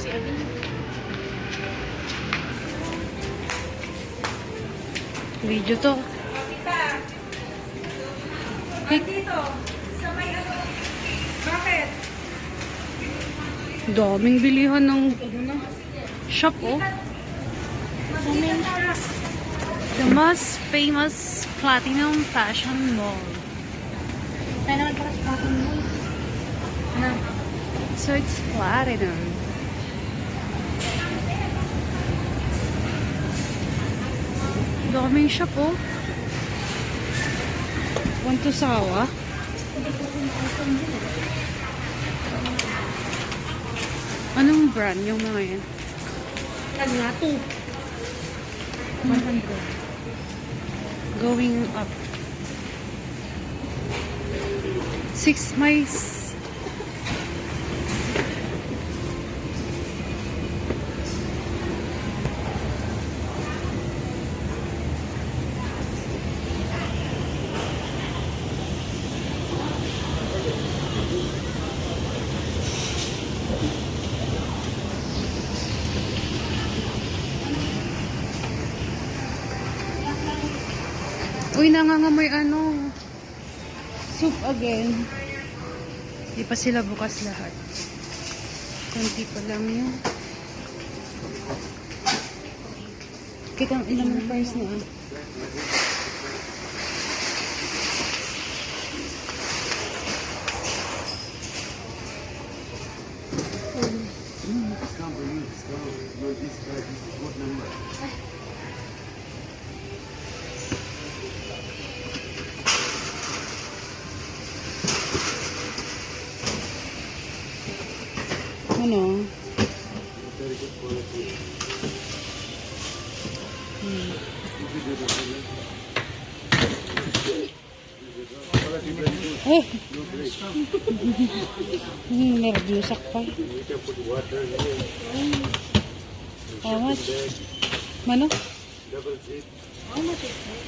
Si Alvin. Video to. Dito. Sa may ano. Bakit? Daming bilihan ng shop, oh. The most famous Platinum Fashion Mall. Tayo naman para sa Platinum Mall. Ano? So it's Platinum. Daming shop, oh. Want to sawa? Anong brand yung mga yan? Ano nga to? 100. Going up. 6 my Uy, nangangamoy ano. Soup again. Di pa sila bukas lahat. Kunti pa lang yun. Kita ang ilang price na. Ano? Eh! Nervyusak pa. How much? Mano? How much is it?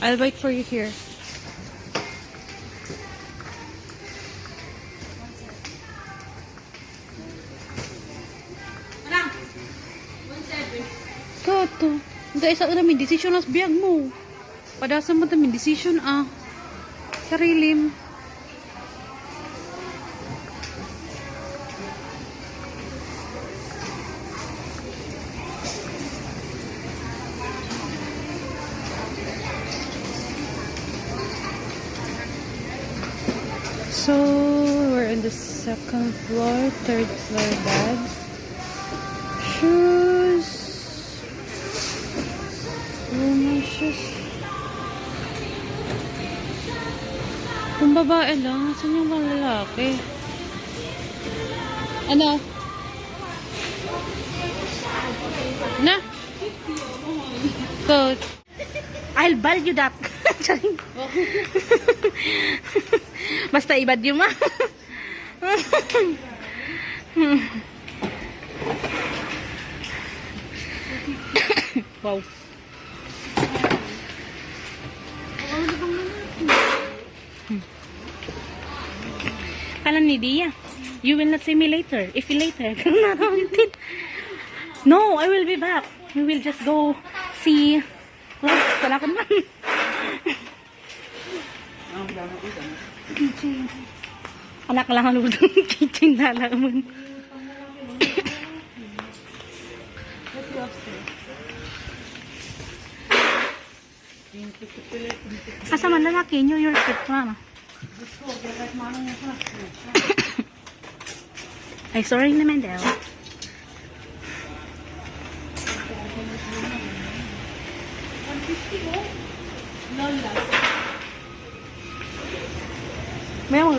I'll wait for you here. Anang! 1.7. Kato. Hindi isa ka namin decision as biyag mo. Padasa mo namin decision ah. Sarilim. So, we're in the second floor, third floor bags. Shoes. Women's shoes. Kung babae lang, saan yung mga lalaki? Ano? Na? So, I'll value that. Basta ibad yung ma. Wow. Kala ni Dia, you will not see me later. If you later, no, I will be back. We will just go see. Wala ko naman. Anak lang ang lulong kitchen na naman. Kasama na laki, New York trip mama. Ay, sorry naman daw. Meron.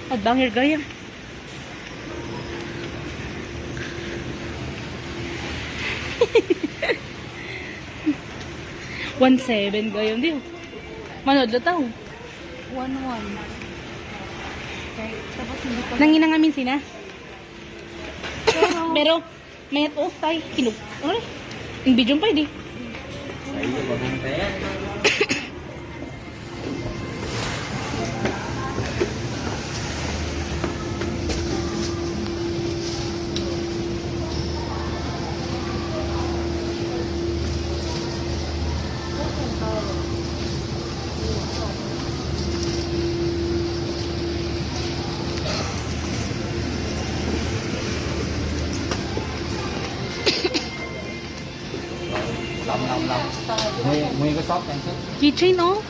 At bangir gaya. $1.7 gayon din. Manood na tao. 1-1. Okay. Tapos hindi pa. Nangina ngamin sina. Pero, may ito tayo. Kilog. Ano? Yung video pa di. Ay, bagong tayo. Lòng. Nguyên cái shop này chứ. Keychain, oh.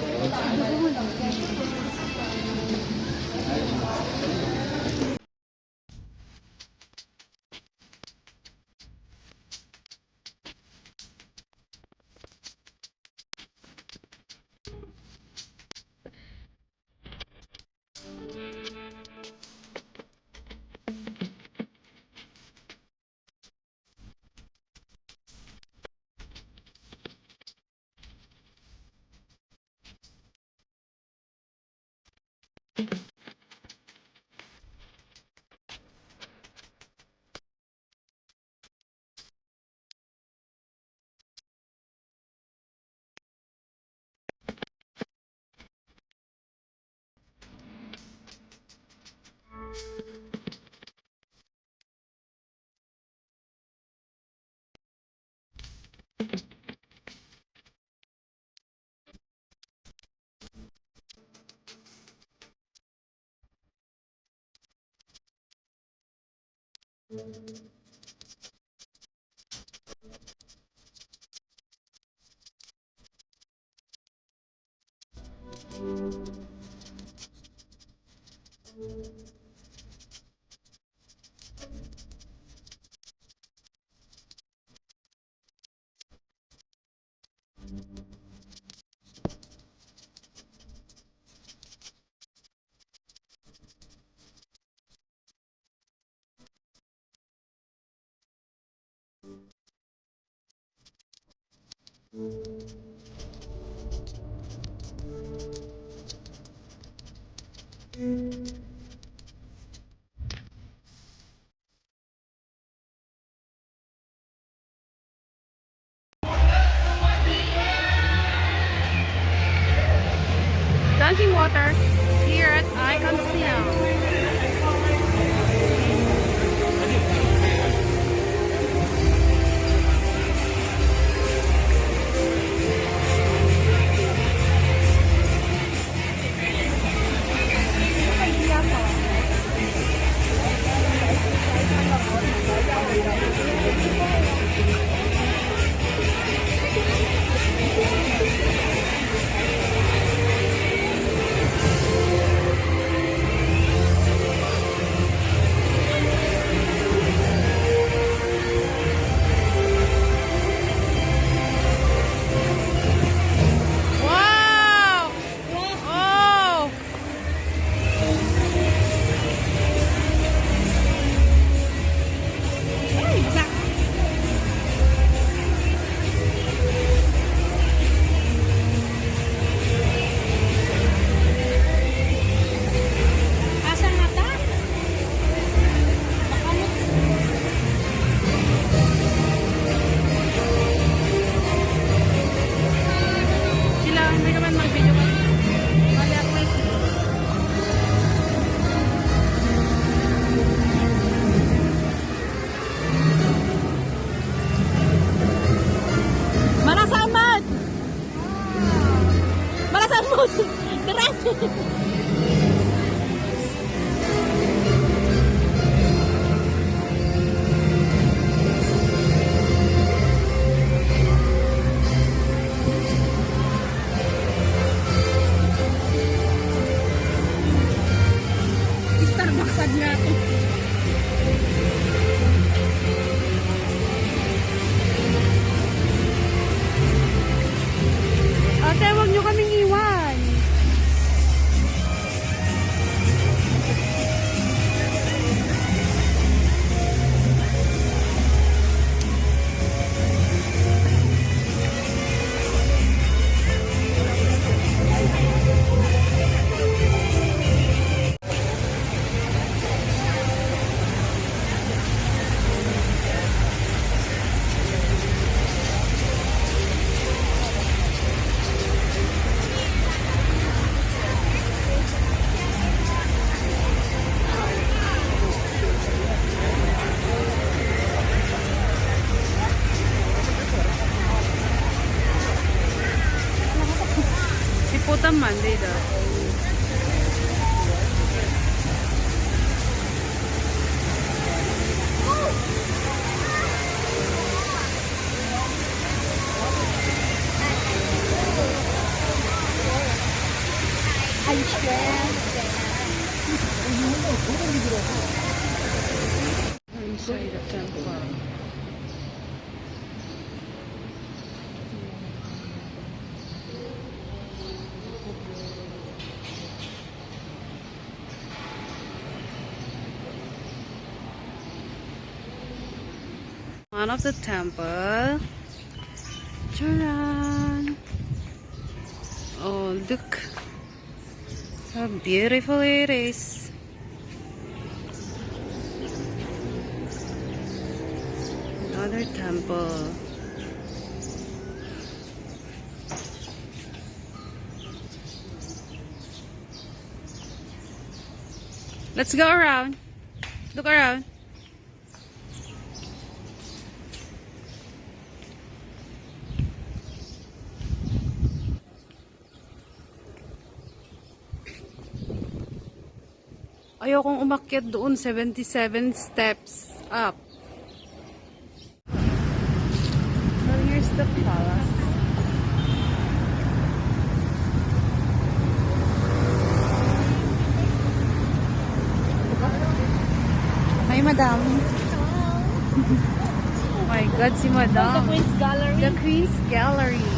Dancing water here at Icon Siam. Monday daw. Inside the temple. One of the temple. Charan! Oh, look how beautiful it is. Another temple. Let's go around. Look around. Ayokong umakyat doon 77 steps up. So here's the palace. Hi, madam. Oh my God, si madam. The Queen's Gallery. The Queen's Gallery.